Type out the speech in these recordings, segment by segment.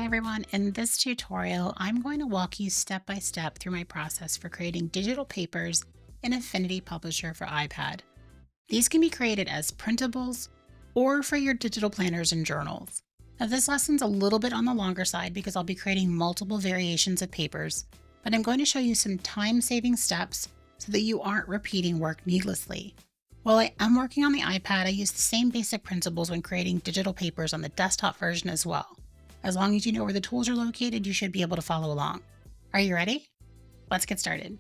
everyone, in this tutorial, I'm going to walk you step by step through my process for creating digital papers in Affinity Publisher for iPad. These can be created as printables or for your digital planners and journals. Now this lesson's a little bit on the longer side because I'll be creating multiple variations of papers, but I'm going to show you some time-saving steps so that you aren't repeating work needlessly. While I am working on the iPad, I use the same basic principles when creating digital papers on the desktop version as well. As long as you know where the tools are located, you should be able to follow along. Are you ready? Let's get started.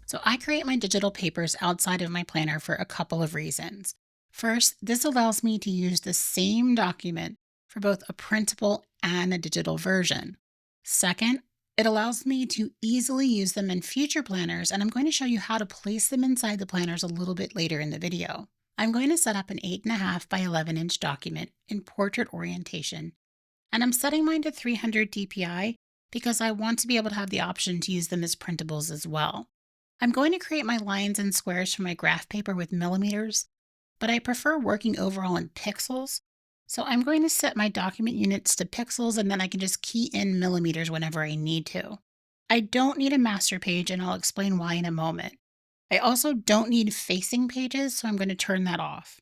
So I create my digital papers outside of my planner for a couple of reasons. First, this allows me to use the same document for both a printable and a digital version. Second, it allows me to easily use them in future planners, and I'm going to show you how to place them inside the planners a little bit later in the video. I'm going to set up an 8.5 by 11-inch document in portrait orientation, and I'm setting mine to 300 dpi because I want to be able to have the option to use them as printables as well. I'm going to create my lines and squares for my graph paper with millimeters, but I prefer working overall in pixels, so I'm going to set my document units to pixels and then I can just key in millimeters whenever I need to. I don't need a master page, and I'll explain why in a moment. I also don't need facing pages, so I'm going to turn that off.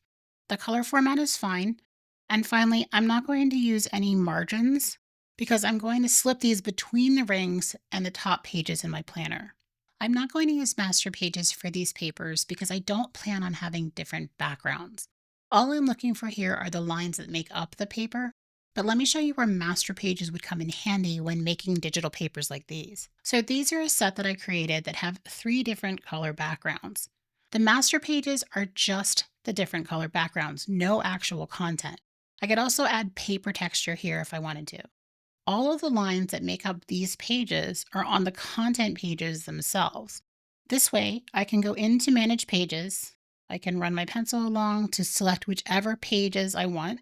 The color format is fine. And finally, I'm not going to use any margins because I'm going to slip these between the rings and the top pages in my planner. I'm not going to use master pages for these papers because I don't plan on having different backgrounds. All I'm looking for here are the lines that make up the paper, but let me show you where master pages would come in handy when making digital papers like these. So these are a set that I created that have 3 different color backgrounds. The master pages are just the different color backgrounds, no actual content. I could also add paper texture here if I wanted to. All of the lines that make up these pages are on the content pages themselves. This way, I can go into Manage Pages, I can run my pencil along to select whichever pages I want,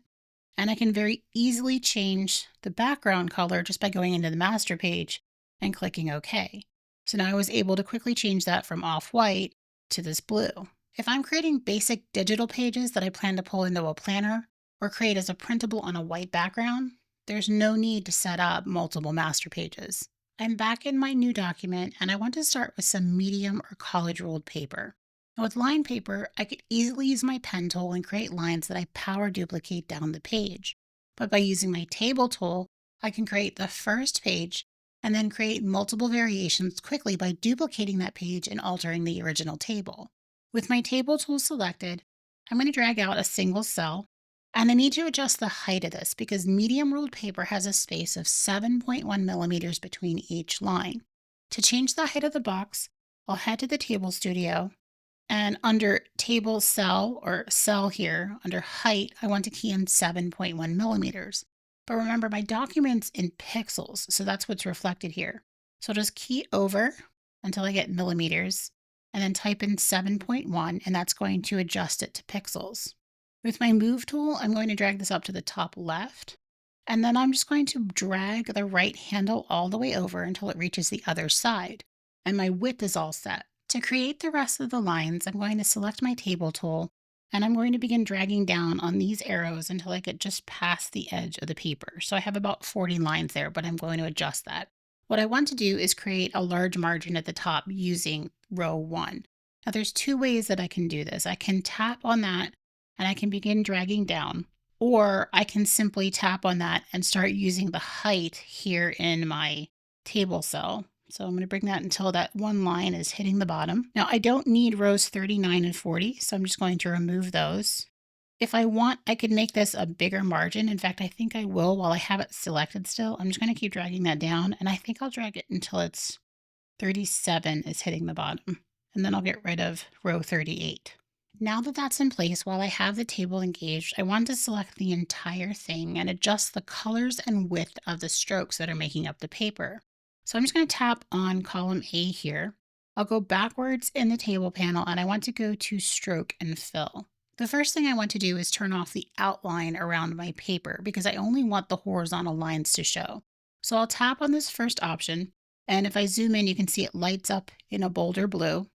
and I can very easily change the background color just by going into the master page and clicking OK. So now I was able to quickly change that from off-white to this blue. If I'm creating basic digital pages that I plan to pull into a planner, or create as a printable on a white background, there's no need to set up multiple master pages. I'm back in my new document and I want to start with some medium or college ruled paper. Now with line paper, I could easily use my pen tool and create lines that I power duplicate down the page. But by using my table tool, I can create the first page and then create multiple variations quickly by duplicating that page and altering the original table. With my table tool selected, I'm going to drag out a single cell. And I need to adjust the height of this because medium ruled paper has a space of 7.1 millimeters between each line. To change the height of the box, I'll head to the Table Studio, and under Table Cell or Cell here, under Height, I want to key in 7.1 millimeters. But remember, my document's in pixels, so that's what's reflected here. So I'll just key over until I get millimeters, and then type in 7.1, and that's going to adjust it to pixels. With my Move tool, I'm going to drag this up to the top left, and then I'm just going to drag the right handle all the way over until it reaches the other side, and my width is all set. To create the rest of the lines, I'm going to select my table tool, and I'm going to begin dragging down on these arrows until I get just past the edge of the paper. So I have about 40 lines there, but I'm going to adjust that. What I want to do is create a large margin at the top using row 1. Now there's 2 ways that I can do this. I can tap on that and I can begin dragging down, or I can simply tap on that and start using the height here in my table cell. So I'm going to bring that until that one line is hitting the bottom. Now I don't need rows 39 and 40, so I'm just going to remove those. If I want, I could make this a bigger margin. In fact, I think I will while I have it selected still. I'm just going to keep dragging that down, and I think I'll drag it until it's 37 is hitting the bottom, and then I'll get rid of row 38. Now that that's in place, while I have the table engaged, I want to select the entire thing and adjust the colors and width of the strokes that are making up the paper. So I'm just going to tap on column A here. I'll go backwards in the table panel and I want to go to Stroke and Fill. The first thing I want to do is turn off the outline around my paper because I only want the horizontal lines to show. So I'll tap on this first option, and if I zoom in, you can see it lights up in a bolder blue.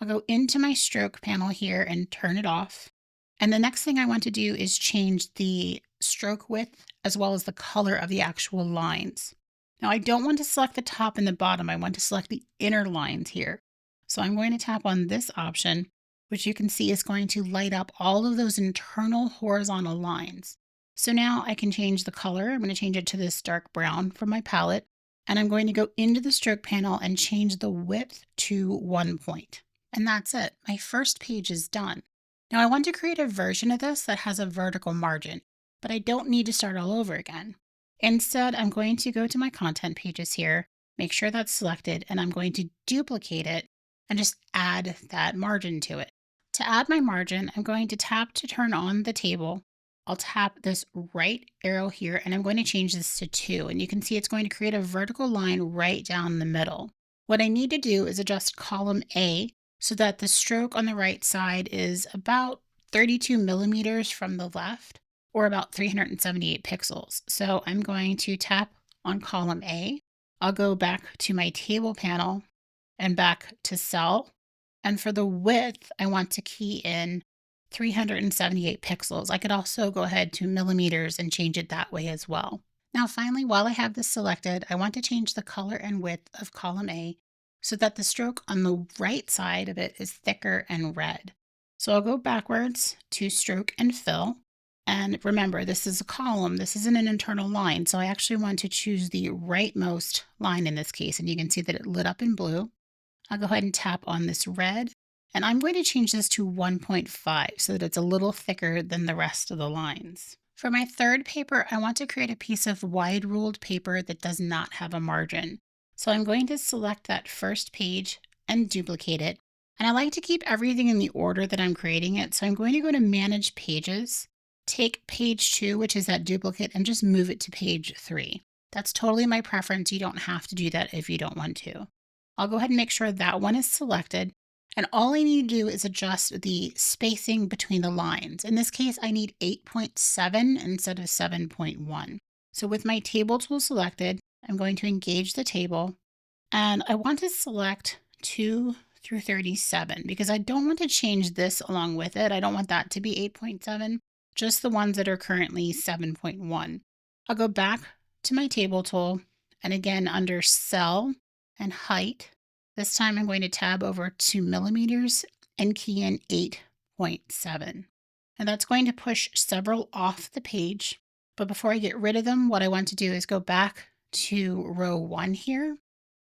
I'll go into my stroke panel here and turn it off. And the next thing I want to do is change the stroke width as well as the color of the actual lines. Now I don't want to select the top and the bottom. I want to select the inner lines here. So I'm going to tap on this option, which you can see is going to light up all of those internal horizontal lines. So now I can change the color. I'm going to change it to this dark brown from my palette. And I'm going to go into the stroke panel and change the width to 1 point. And that's it. My first page is done. Now I want to create a version of this that has a vertical margin, but I don't need to start all over again. Instead, I'm going to go to my content pages here, make sure that's selected, and I'm going to duplicate it and just add that margin to it. To add my margin, I'm going to tap to turn on the table. I'll tap this right arrow here and I'm going to change this to 2. And you can see it's going to create a vertical line right down the middle. What I need to do is adjust column A so that the stroke on the right side is about 32 millimeters from the left, or about 378 pixels. So I'm going to tap on column A. I'll go back to my table panel and back to cell. And for the width, I want to key in 378 pixels. I could also go ahead to millimeters and change it that way as well. Now, finally, while I have this selected, I want to change the color and width of column A so that the stroke on the right side of it is thicker and red. So I'll go backwards to stroke and fill. And remember, this is a column. This isn't an internal line. So I actually want to choose the rightmost line in this case. And you can see that it lit up in blue. I'll go ahead and tap on this red. And I'm going to change this to 1.5 so that it's a little thicker than the rest of the lines. For my third paper, I want to create a piece of wide ruled paper that does not have a margin. So I'm going to select that first page and duplicate it. And I like to keep everything in the order that I'm creating it. So I'm going to go to Manage Pages, take page 2, which is that duplicate, and just move it to page 3. That's totally my preference. You don't have to do that if you don't want to. I'll go ahead and make sure that one is selected. And all I need to do is adjust the spacing between the lines. In this case, I need 8.7 instead of 7.1. So with my table tool selected, I'm going to engage the table. And I want to select 2 through 37 because I don't want to change this along with it. I don't want that to be 8.7, just the ones that are currently 7.1. I'll go back to my table tool and again under cell and height. This time I'm going to tab over to millimeters and key in 8.7. And that's going to push several off the page. But before I get rid of them, what I want to do is go back to row 1 here.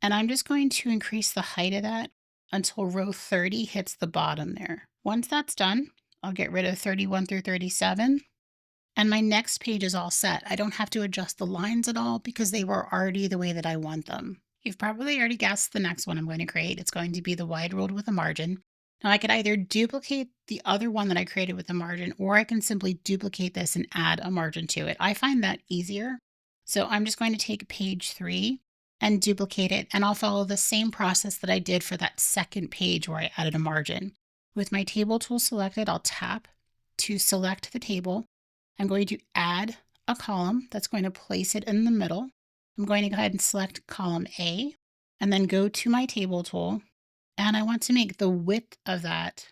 And I'm just going to increase the height of that until row 30 hits the bottom there. Once that's done, I'll get rid of 31 through 37. And my next page is all set. I don't have to adjust the lines at all because they were already the way that I want them. You've probably already guessed the next one I'm going to create. It's going to be the wide ruled with a margin. Now I could either duplicate the other one that I created with a margin, or I can simply duplicate this and add a margin to it. I find that easier. So I'm just going to take page 3 and duplicate it, and I'll follow the same process that I did for that second page where I added a margin. With my table tool selected, I'll tap to select the table. I'm going to add a column that's going to place it in the middle. I'm going to go ahead and select column A and then go to my table tool. And I want to make the width of that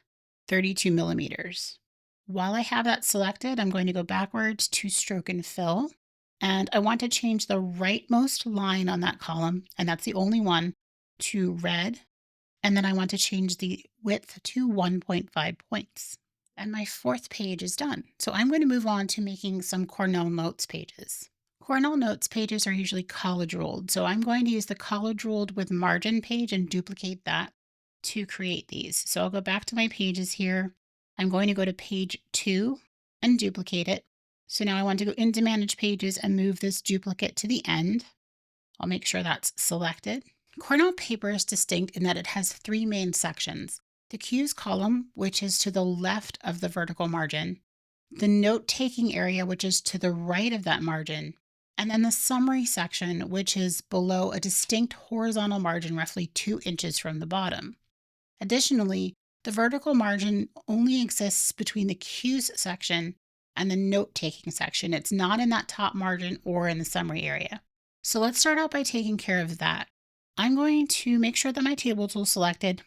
32 millimeters. While I have that selected, I'm going to go backwards to stroke and fill. And I want to change the rightmost line on that column, and that's the only one, to red. And then I want to change the width to 1.5 points. And my fourth page is done. So I'm going to move on to making some Cornell Notes pages. Cornell Notes pages are usually college ruled. So I'm going to use the college ruled with margin page and duplicate that to create these. So I'll go back to my pages here. I'm going to go to page 2 and duplicate it. So now I want to go into Manage Pages and move this duplicate to the end. I'll make sure that's selected. Cornell paper is distinct in that it has 3 main sections. The cues column, which is to the left of the vertical margin, the note-taking area, which is to the right of that margin, and then the summary section, which is below a distinct horizontal margin roughly 2 inches from the bottom. Additionally, the vertical margin only exists between the cues section and the note-taking section. It's not in that top margin or in the summary area. So let's start out by taking care of that. I'm going to make sure that my table tool is selected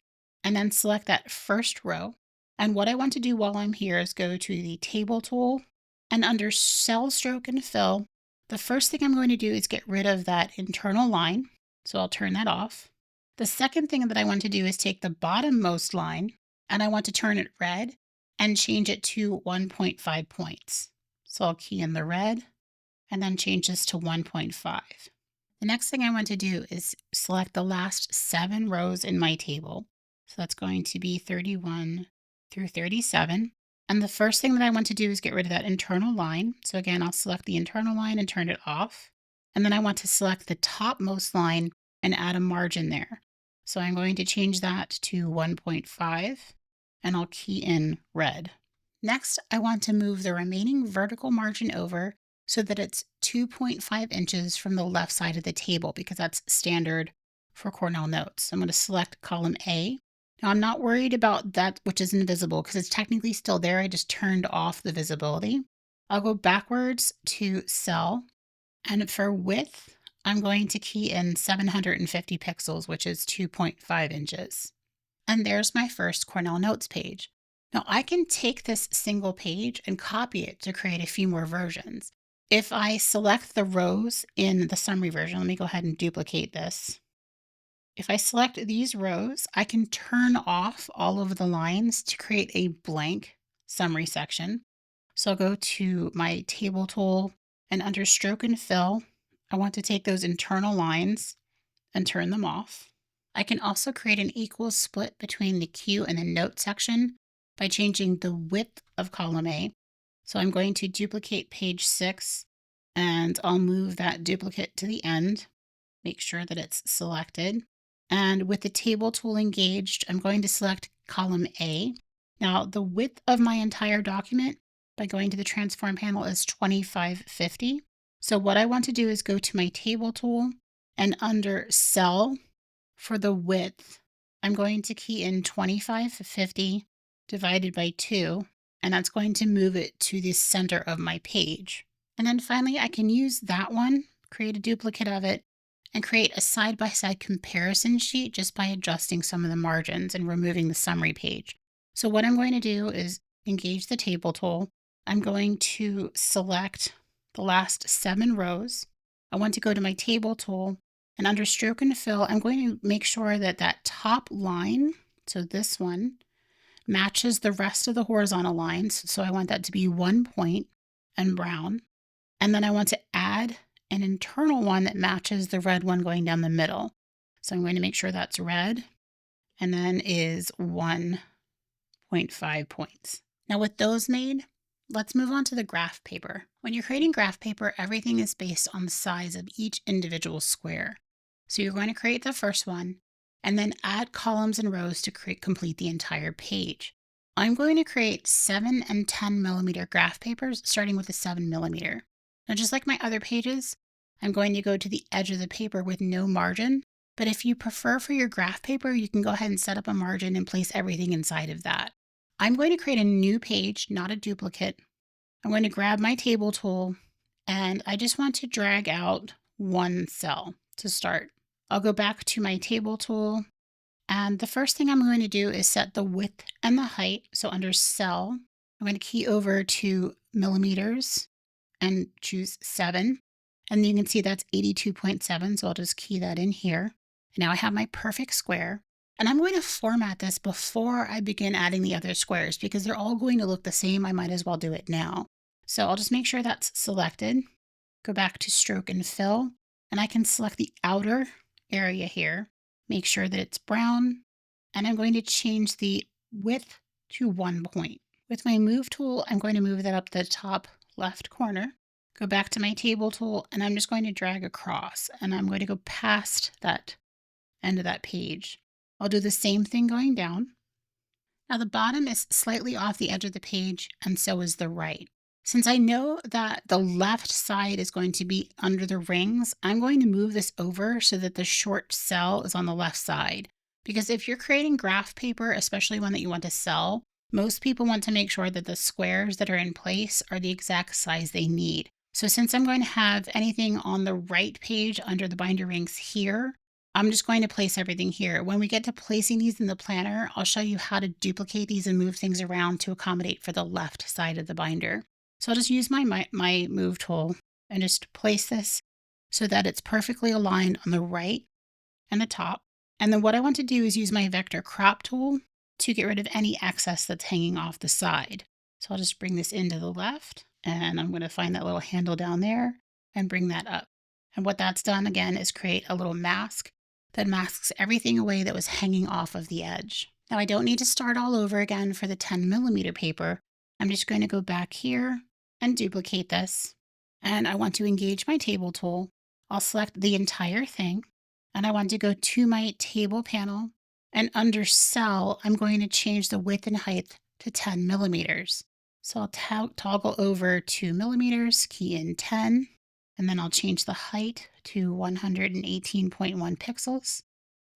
and then select that first row. And what I want to do while I'm here is go to the table tool and under cell stroke and fill, The first thing I'm going to do is get rid of that internal line. So I'll turn that off. The second thing that I want to do is take the bottommost line and I want to turn it red and change it to 1.5 points. So I'll key in the red and then change this to 1.5. The next thing I want to do is select the last 7 rows in my table. So that's going to be 31 through 37. And the first thing that I want to do is get rid of that internal line. So again, I'll select the internal line and turn it off. And then I want to select the topmost line and add a margin there. So I'm going to change that to 1.5 and I'll key in red. Next, I want to move the remaining vertical margin over so that it's 2.5 inches from the left side of the table because that's standard for Cornell Notes. I'm going to select column A. Now I'm not worried about that which is invisible because it's technically still there. I just turned off the visibility. I'll go backwards to cell, and for width, I'm going to key in 750 pixels, which is 2.5 inches. And there's my first Cornell Notes page. Now I can take this single page and copy it to create a few more versions. If I select the rows in the summary version, let me go ahead and duplicate this. If I select these rows, I can turn off all of the lines to create a blank summary section. So I'll go to my table tool and under stroke and fill, I want to take those internal lines and turn them off. I can also create an equal split between the Q and the note section by changing the width of column A. So I'm going to duplicate page 6 and I'll move that duplicate to the end, make sure that it's selected. And with the table tool engaged, I'm going to select column A. Now the width of my entire document by going to the transform panel is 2550. So what I want to do is go to my table tool and under cell for the width, I'm going to key in 2550 divided by 2, and that's going to move it to the center of my page. And then finally, I can use that one, create a duplicate of it, and create a side-by-side comparison sheet just by adjusting some of the margins and removing the summary page. So what I'm going to do is engage the table tool. I'm going to select the last 7 rows. I want to go to my table tool, and under stroke and fill, I'm going to make sure that that top line, so this one, matches the rest of the horizontal lines. So I want that to be 1 point and brown. And then I want to add an internal one that matches the red one going down the middle. So I'm going to make sure that's red and then is 1.5 points. Now with those made, let's move on to the graph paper. When you're creating graph paper, everything is based on the size of each individual square. So you're going to create the first one and then add columns and rows to complete the entire page. I'm going to create 7 and 10 millimeter graph papers, starting with a 7 millimeter. Now, just like my other pages, I'm going to go to the edge of the paper with no margin, but if you prefer for your graph paper, you can go ahead and set up a margin and place everything inside of that. I'm going to create a new page, not a duplicate. I'm going to grab my table tool, and I just want to drag out one cell to start. I'll go back to my table tool, and the first thing I'm going to do is set the width and the height. So under cell, I'm going to key over to millimeters and choose 7. And you can see that's 82.7. So I'll just key that in here. And now I have my perfect square. And I'm going to format this before I begin adding the other squares because they're all going to look the same. I might as well do it now. So I'll just make sure that's selected. Go back to stroke and fill. And I can select the outer area here. Make sure that it's brown. And I'm going to change the width to 1 point. With my move tool, I'm going to move that up the top left corner. Go back to my table tool, and I'm just going to drag across, and I'm going to go past that end of that page. I'll do the same thing going down. Now the bottom is slightly off the edge of the page, and so is the right. Since I know that the left side is going to be under the rings, I'm going to move this over so that the short cell is on the left side. Because if you're creating graph paper, especially one that you want to sell, most people want to make sure that the squares that are in place are the exact size they need. So since I'm going to have anything on the right page under the binder rings here, I'm just going to place everything here. When we get to placing these in the planner, I'll show you how to duplicate these and move things around to accommodate for the left side of the binder. So I'll just use my move tool and just place this so that it's perfectly aligned on the right and the top. And then what I want to do is use my vector crop tool to get rid of any excess that's hanging off the side. So I'll just bring this into the left, and I'm going to find that little handle down there and bring that up. And what that's done again is create a little mask that masks everything away that was hanging off of the edge. Now I don't need to start all over again for the 10mm paper. I'm just going to go back here and duplicate this. And I want to engage my table tool. I'll select the entire thing, and I want to go to my table panel, and under cell, I'm going to change the width and height to 10mm. So I'll toggle over 2mm, key in 10, and then I'll change the height to 118.1 pixels.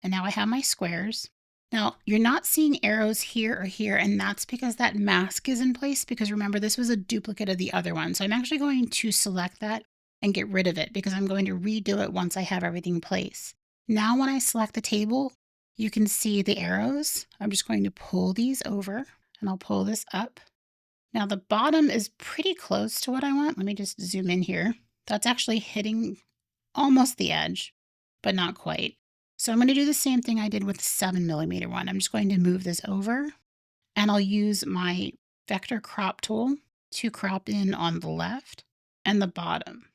And now I have my squares. Now, you're not seeing arrows here or here, and that's because that mask is in place, because remember, this was a duplicate of the other one. So I'm actually going to select that and get rid of it because I'm going to redo it once I have everything in place. Now, when I select the table, you can see the arrows. I'm just going to pull these over, and I'll pull this up. Now, the bottom is pretty close to what I want. Let me just zoom in here. That's actually hitting almost the edge, but not quite. So I'm going to do the same thing I did with the 7mm one. I'm just going to move this over, and I'll use my vector crop tool to crop in on the left and the bottom.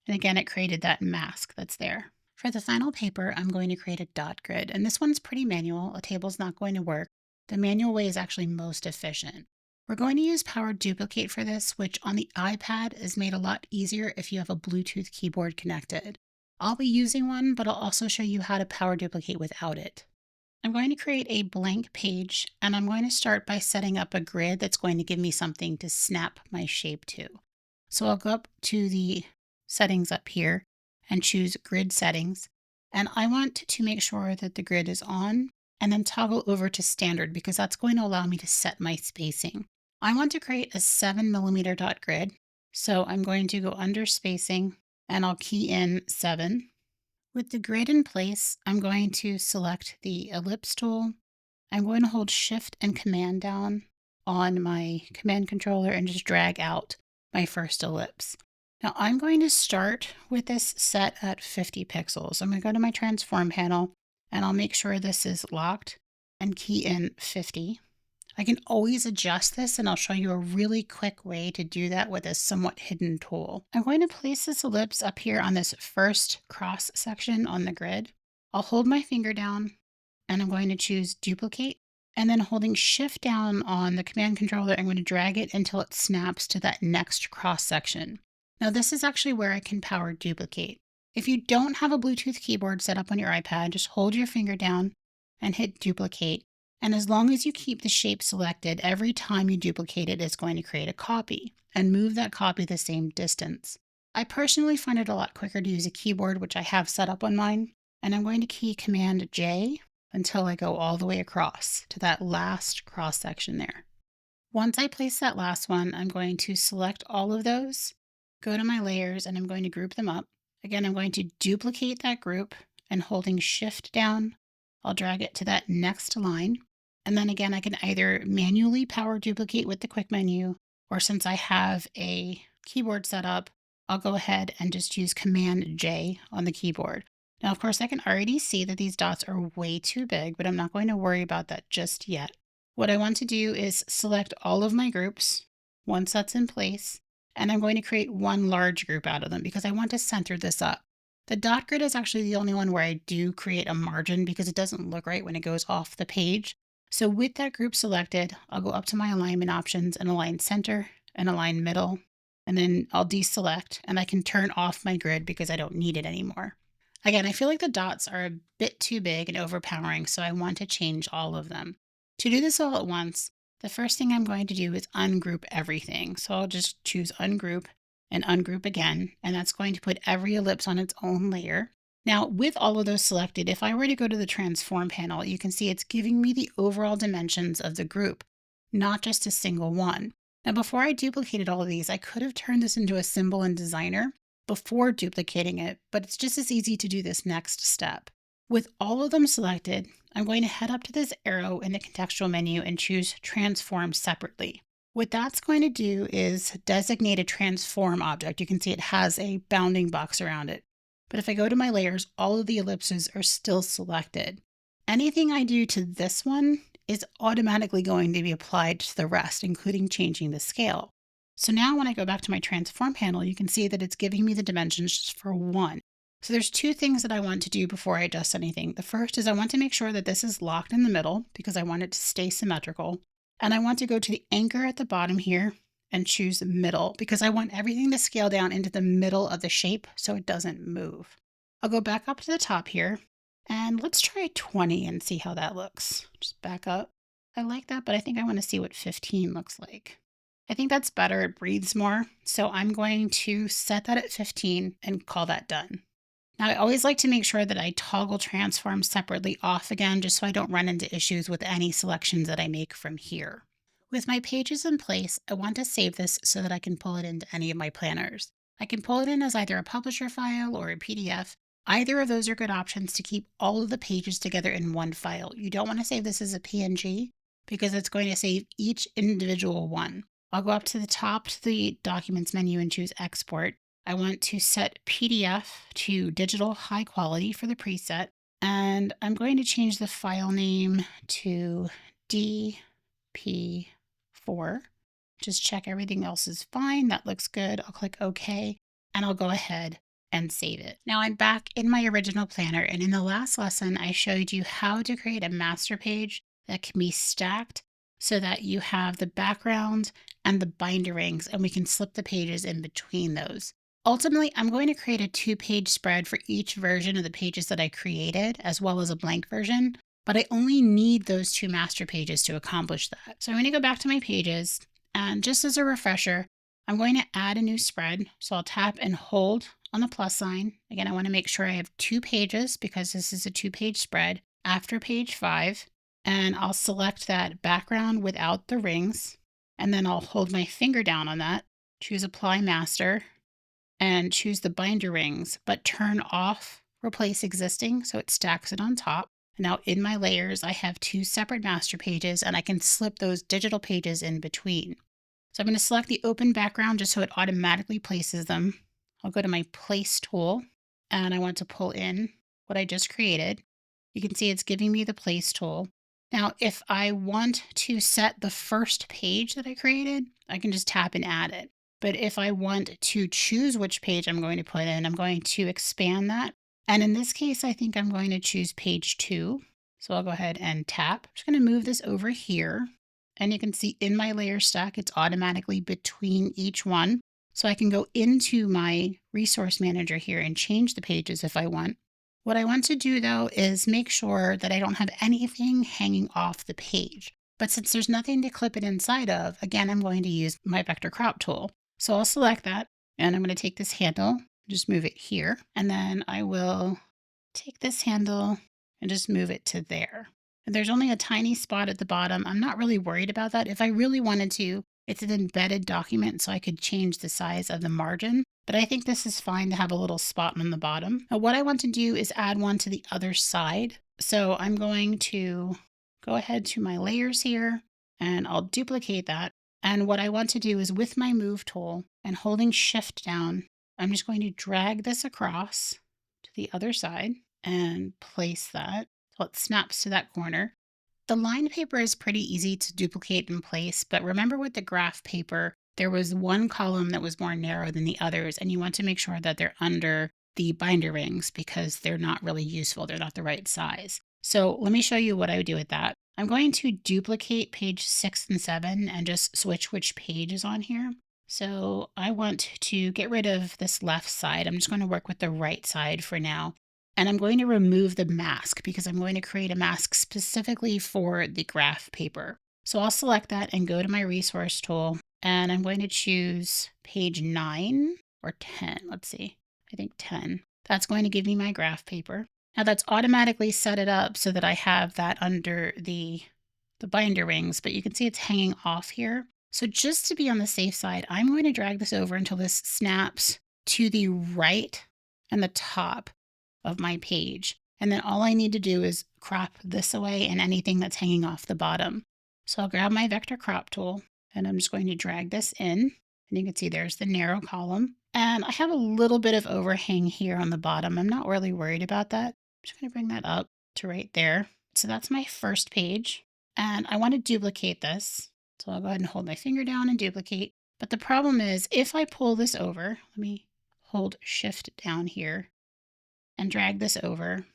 And again, it created that mask that's there. For the final paper, I'm going to create a dot grid, and this one's pretty manual. A table's not going to work. The manual way is actually most efficient. We're going to use Power Duplicate for this, which on the iPad is made a lot easier if you have a Bluetooth keyboard connected. I'll be using one, but I'll also show you how to Power Duplicate without it. I'm going to create a blank page, and I'm going to start by setting up a grid that's going to give me something to snap my shape to. So I'll go up to the settings up here and choose Grid Settings. And I want to make sure that the grid is on, and then toggle over to Standard because that's going to allow me to set my spacing. I want to create a 7mm dot grid. So I'm going to go under spacing, and I'll key in 7. With the grid in place, I'm going to select the ellipse tool. I'm going to hold Shift and Command down on my command controller and just drag out my first ellipse. Now I'm going to start with this set at 50 pixels. I'm going to go to my transform panel, and I'll make sure this is locked and key in 50. I can always adjust this, and I'll show you a really quick way to do that with a somewhat hidden tool. I'm going to place this ellipse up here on this first cross section on the grid. I'll hold my finger down, and I'm going to choose Duplicate, and then holding Shift down on the command controller, I'm going to drag it until it snaps to that next cross section. Now this is actually where I can Power Duplicate. If you don't have a Bluetooth keyboard set up on your iPad, just hold your finger down and hit Duplicate. And as long as you keep the shape selected, every time you duplicate it, it's going to create a copy and move that copy the same distance. I personally find it a lot quicker to use a keyboard, which I have set up on mine. And I'm going to key Command J until I go all the way across to that last cross section there. Once I place that last one, I'm going to select all of those, go to my layers, and I'm going to group them up. Again, I'm going to duplicate that group, and holding Shift down, I'll drag it to that next line. And then again, I can either manually Power Duplicate with the quick menu, or since I have a keyboard set up, I'll go ahead and just use Command J on the keyboard. Now, of course, I can already see that these dots are way too big, but I'm not going to worry about that just yet. What I want to do is select all of my groups once that's in place, and I'm going to create one large group out of them because I want to center this up. The dot grid is actually the only one where I do create a margin because it doesn't look right when it goes off the page. So with that group selected, I'll go up to my alignment options and align center and align middle, and then I'll deselect, and I can turn off my grid because I don't need it anymore. Again, I feel like the dots are a bit too big and overpowering, so I want to change all of them. To do this all at once, the first thing I'm going to do is ungroup everything. So I'll just choose ungroup and ungroup again, and that's going to put every ellipse on its own layer. Now, with all of those selected, if I were to go to the transform panel, you can see it's giving me the overall dimensions of the group, not just a single one. Now, before I duplicated all of these, I could have turned this into a symbol in Designer before duplicating it, but it's just as easy to do this next step. With all of them selected, I'm going to head up to this arrow in the contextual menu and choose Transform Separately. What that's going to do is designate a transform object. You can see it has a bounding box around it. But if I go to my layers, all of the ellipses are still selected. Anything I do to this one is automatically going to be applied to the rest, including changing the scale. So now when I go back to my transform panel, you can see that it's giving me the dimensions just for one. So there's two things that I want to do before I adjust anything. The first is I want to make sure that this is locked in the middle because I want it to stay symmetrical. And I want to go to the anchor at the bottom here and choose middle because I want everything to scale down into the middle of the shape so it doesn't move. I'll go back up to the top here and let's try 20 and see how that looks. Just back up. I like that, but I think I want to see what 15 looks like. I think that's better. It breathes more. So I'm going to set that at 15 and call that done. Now, I always like to make sure that I toggle transform separately off again, just so I don't run into issues with any selections that I make from here. With my pages in place, I want to save this so that I can pull it into any of my planners. I can pull it in as either a publisher file or a PDF. Either of those are good options to keep all of the pages together in one file. You don't want to save this as a PNG because it's going to save each individual one. I'll go up to the top to the Documents menu and choose Export. I want to set PDF to digital high quality for the preset, and I'm going to change the file name to DP4. Just check everything else is fine. That looks good. I'll click OK, and I'll go ahead and save it. Now I'm back in my original planner, and in the last lesson, I showed you how to create a master page that can be stacked so that you have the background and the binder rings, and we can slip the pages in between those. Ultimately, I'm going to create a 2-page spread for each version of the pages that I created, as well as a blank version, but I only need those 2 master pages to accomplish that. So I'm going to go back to my pages, and just as a refresher, I'm going to add a new spread. So I'll tap and hold on the plus sign. Again, I want to make sure I have 2 pages because this is a 2-page spread after page 5, and I'll select that background without the rings, and then I'll hold my finger down on that, choose Apply Master, and choose the binder rings, but turn off Replace Existing so it stacks it on top. Now in my layers, I have 2 separate master pages and I can slip those digital pages in between. So I'm going to select the open background just so it automatically places them. I'll go to my Place tool and I want to pull in what I just created. You can see it's giving me the Place tool. Now, if I want to set the first page that I created, I can just tap and add it. But if I want to choose which page I'm going to put in, I'm going to expand that. And in this case, I think I'm going to choose page 2. So I'll go ahead and tap. I'm just going to move this over here. And you can see in my layer stack, it's automatically between each one. So I can go into my resource manager here and change the pages if I want. What I want to do though is make sure that I don't have anything hanging off the page. But since there's nothing to clip it inside of, again, I'm going to use my vector crop tool. So I'll select that and I'm going to take this handle, just move it here. And then I will take this handle and just move it to there. And there's only a tiny spot at the bottom. I'm not really worried about that. If I really wanted to, it's an embedded document, so I could change the size of the margin. But I think this is fine to have a little spot on the bottom. Now what I want to do is add one to the other side. So I'm going to go ahead to my layers here and I'll duplicate that. And what I want to do is with my move tool and holding shift down, I'm just going to drag this across to the other side and place that so it snaps to that corner. The lined paper is pretty easy to duplicate in place, but remember with the graph paper, there was one column that was more narrow than the others, and you want to make sure that they're under the binder rings because they're not really useful. They're not the right size. So let me show you what I would do with that. I'm going to duplicate page 6 and 7 and just switch which page is on here. So I want to get rid of this left side. I'm just going to work with the right side for now. And I'm going to remove the mask because I'm going to create a mask specifically for the graph paper. So I'll select that and go to my resource tool and I'm going to choose page 9 or 10. Let's see, I think 10. That's going to give me my graph paper. Now that's automatically set it up so that I have that under the binder rings, but you can see it's hanging off here. So just to be on the safe side, I'm going to drag this over until this snaps to the right and the top of my page. And then all I need to do is crop this away and anything that's hanging off the bottom. So I'll grab my vector crop tool And I'm just going to drag this in. And you can see there's the narrow column. And I have a little bit of overhang here on the bottom. I'm not really worried about that. I'm just going to bring that up to right there. So that's my first page. And I want to duplicate this. So I'll go ahead and hold my finger down and duplicate. But the problem is if I pull this over, let me hold Shift down here and drag this over.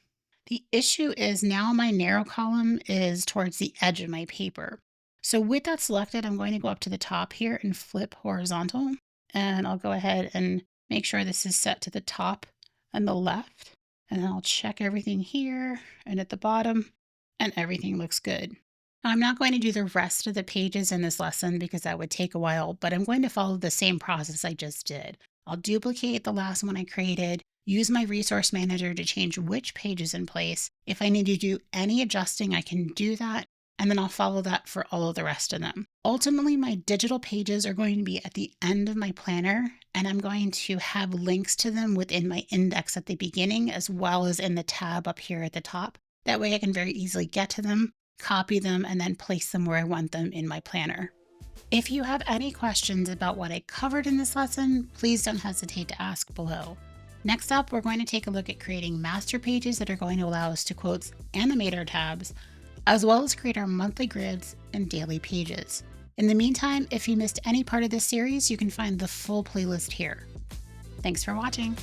The issue is now my narrow column is towards the edge of my paper. So with that selected, I'm going to go up to the top here and flip horizontal. And I'll go ahead and make sure this is set to the top and the left. And I'll check everything here and at the bottom, and everything looks good. Now, I'm not going to do the rest of the pages in this lesson because that would take a while, but I'm going to follow the same process I just did. I'll duplicate the last one I created, use my resource manager to change which page is in place. If I need to do any adjusting, I can do that, and then I'll follow that for all of the rest of them. Ultimately, my digital pages are going to be at the end of my planner, and I'm going to have links to them within my index at the beginning, as well as in the tab up here at the top. That way I can very easily get to them, copy them, and then place them where I want them in my planner. If you have any questions about what I covered in this lesson, please don't hesitate to ask below. Next up, we're going to take a look at creating master pages that are going to allow us to quotes animate our tabs, as well as create our monthly grids and daily pages. In the meantime, if you missed any part of this series, you can find the full playlist here. Thanks for watching.